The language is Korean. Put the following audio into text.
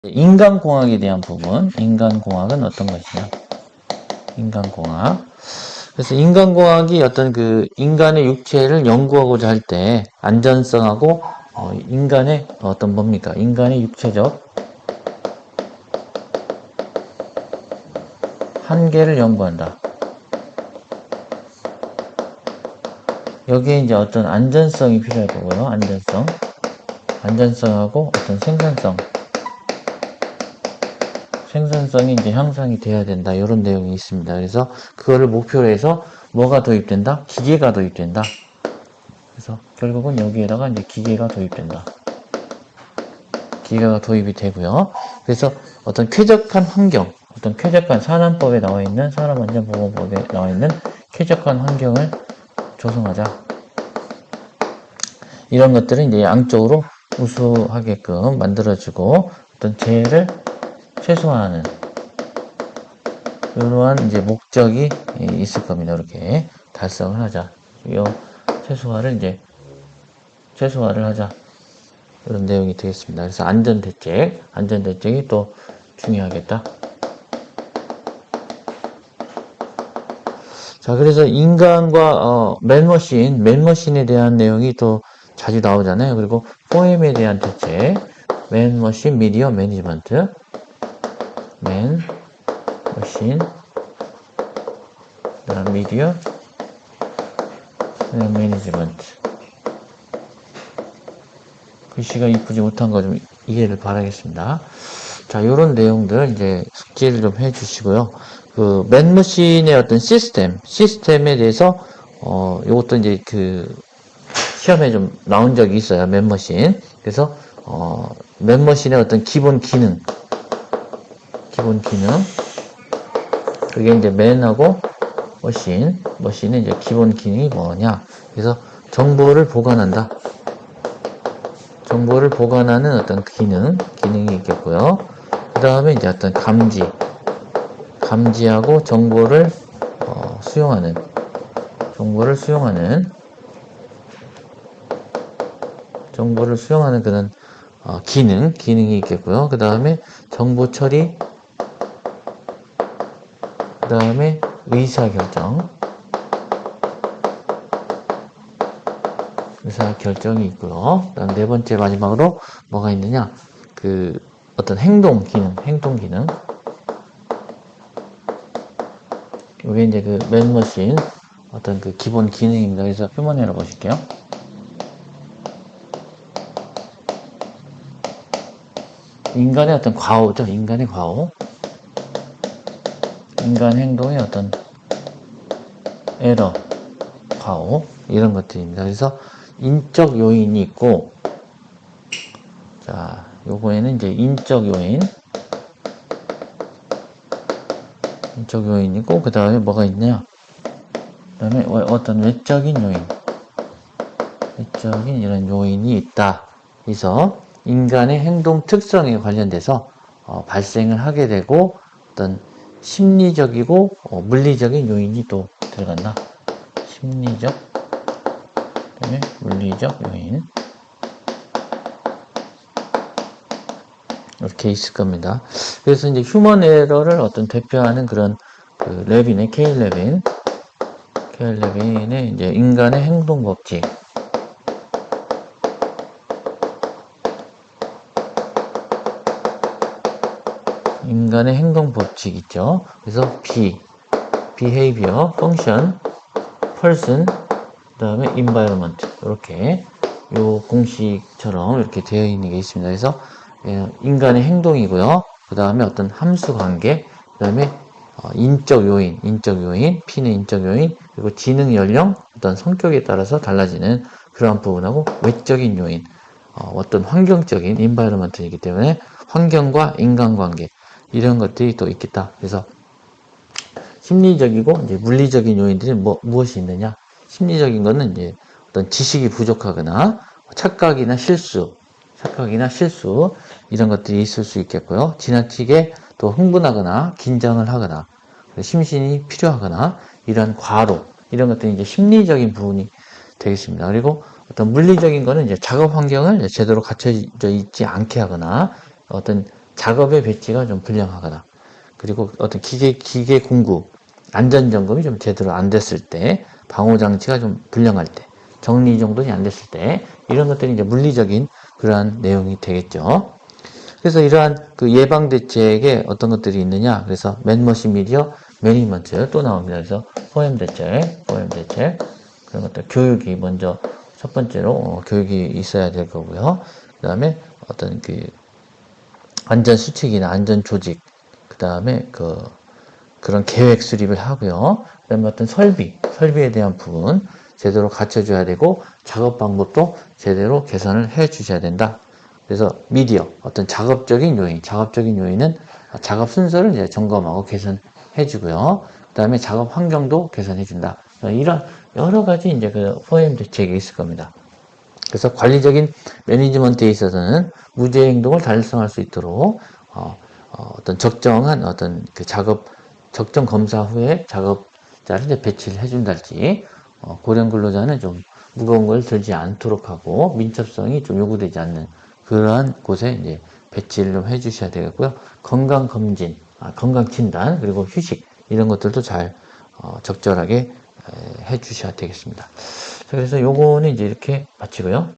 인간공학에 대한 부분, 인간공학은 어떤 것이냐? 인간공학. 그래서 인간공학이 어떤 그 인간의 육체를 연구하고자 할 때 안전성하고 인간의 어떤 뭡니까? 인간의 육체적 한계를 연구한다. 여기에 이제 어떤 안전성이 필요할 거고요. 안전성하고 어떤 생산성이 이제 향상이 돼야 된다. 이런 내용이 있습니다. 그래서 그거를 목표로 해서 뭐가 도입된다? 기계가 도입된다. 그래서 결국은 여기에다가 이제 기계가 도입된다. 기계가 도입이 되고요. 그래서 어떤 쾌적한 환경, 어떤 쾌적한 산안법에 나와 있는 산업안전보건법에 나와 있는 쾌적한 환경을 조성하자. 이런 것들은 이제 양쪽으로 우수하게끔 만들어지고 어떤 재해를 최소화하는 이러한 이제 목적이 있을 겁니다. 이렇게 달성을 하자. 이 최소화를 하자. 이런 내용이 되겠습니다. 그래서 안전대책이 또 중요하겠다. 자, 그래서 인간과 맨머신에 대한 내용이 또 자주 나오잖아요. 그리고 포엠에 대한 대책, 맨머신 미디어 매니지먼트, 맨머신, 그다음 미디어 매니지먼트. 글씨가 이쁘지 못한 거 좀 이해를 바라겠습니다. 자, 요런 내용들 이제 숙지를 좀 해주시고요. 그 맨머신의 어떤 시스템에 대해서 요것도 이제 그 시험에 좀 나온 적이 있어요. 맨머신. 그래서 맨머신의 어떤 기본 기능. 그게 이제 맨하고 머신의 이제 기본 기능이 뭐냐? 그래서 정보를 보관하는 어떤 기능이 있겠고요. 그 다음에 이제 어떤 감지하고 정보를 수용하는 그런 기능이 있겠고요. 그 다음에 정보 처리, 그 다음에 의사결정이 있고요. 그 다음 네 번째 마지막으로 뭐가 있느냐? 그 어떤 행동 기능. 이게 이제 그 맨머신 어떤 그 기본 기능입니다. 그래서 휴먼 에러 보실게요. 인간의 어떤 과오죠. 인간 행동의 어떤 에러, 과오 이런 것들입니다. 그래서 인적 요인이 있고, 자, 요거에는 이제 인적 요인이고, 그 다음에 뭐가 있냐? 그 다음에 어떤 외적인 이런 요인이 있다. 그래서 인간의 행동 특성에 관련돼서 발생을 하게 되고, 어떤 심리적이고 물리적인 요인이 또 들어간다. 심리적, 그다음에 물리적 요인. 이렇게 있을 겁니다. 그래서 이제 휴먼 에러를 어떤 대표하는 그런 그 케일 레빈의 이제 인간의 행동 법칙. 인간의 행동 법칙 있죠. 그래서 behavior, function, person, 그 다음에 environment. 이렇게 요 공식처럼 이렇게 되어 있는 게 있습니다. 그래서 인간의 행동이고요. 그 다음에 어떤 함수 관계, 그 다음에 인적 요인, P는 인적 요인, 그리고 지능 연령, 어떤 성격에 따라서 달라지는 그러한 부분하고 외적인 요인, 어떤 환경적인 environment이기 때문에 환경과 인간관계 이런 것들이 또 있겠다. 그래서 심리적이고 이제 물리적인 요인들이 무엇이 있느냐? 심리적인 거는 이제 어떤 지식이 부족하거나 착각이나 실수 이런 것들이 있을 수 있겠고요. 지나치게 또 흥분하거나 긴장을 하거나 심신이 필요하거나 이런 과로 이런 것들이 이제 심리적인 부분이 되겠습니다. 그리고 어떤 물리적인 거는 이제 작업 환경을 제대로 갖춰져 있지 않게 하거나 어떤 작업의 배치가 좀 불량하거나, 그리고 어떤 기계 공구, 안전점검이 좀 제대로 안 됐을 때, 방호장치가 좀 불량할 때, 정리정돈이 안 됐을 때, 이런 것들이 이제 물리적인 그러한 내용이 되겠죠. 그래서 이러한 그 예방 대책에 어떤 것들이 있느냐. 그래서 맨머신 미디어 매니지먼트 또 나옵니다. 그래서 포엠 대책 그런 것들 교육이 먼저 첫 번째로 교육이 있어야 될 거고요. 그 다음에 어떤 그 안전 수칙이나 안전 조직, 그 다음에 그런 계획 수립을 하고요. 그 다음에 어떤 설비에 대한 부분 제대로 갖춰줘야 되고 작업 방법도 제대로 개선을 해 주셔야 된다. 그래서 미디어, 어떤 작업적인 요인은 작업 순서를 이제 점검하고 개선해 주고요. 그 다음에 작업 환경도 개선해 준다. 이런 여러 가지 이제 그 포엠 대책이 있을 겁니다. 그래서 관리적인 매니지먼트에 있어서는 무죄 행동을 달성할 수 있도록 어떤 적정한 어떤 그 적정 검사 후에 작업자를 이제 배치를 해준달지, 고령 근로자는 좀 무거운 걸 들지 않도록 하고 민첩성이 좀 요구되지 않는 그러한 곳에 이제 배치를 좀 해주셔야 되겠고요. 건강 검진, 건강 진단, 그리고 휴식 이런 것들도 잘 적절하게 해주셔야 되겠습니다. 그래서 요거는 이제 이렇게 마치고요.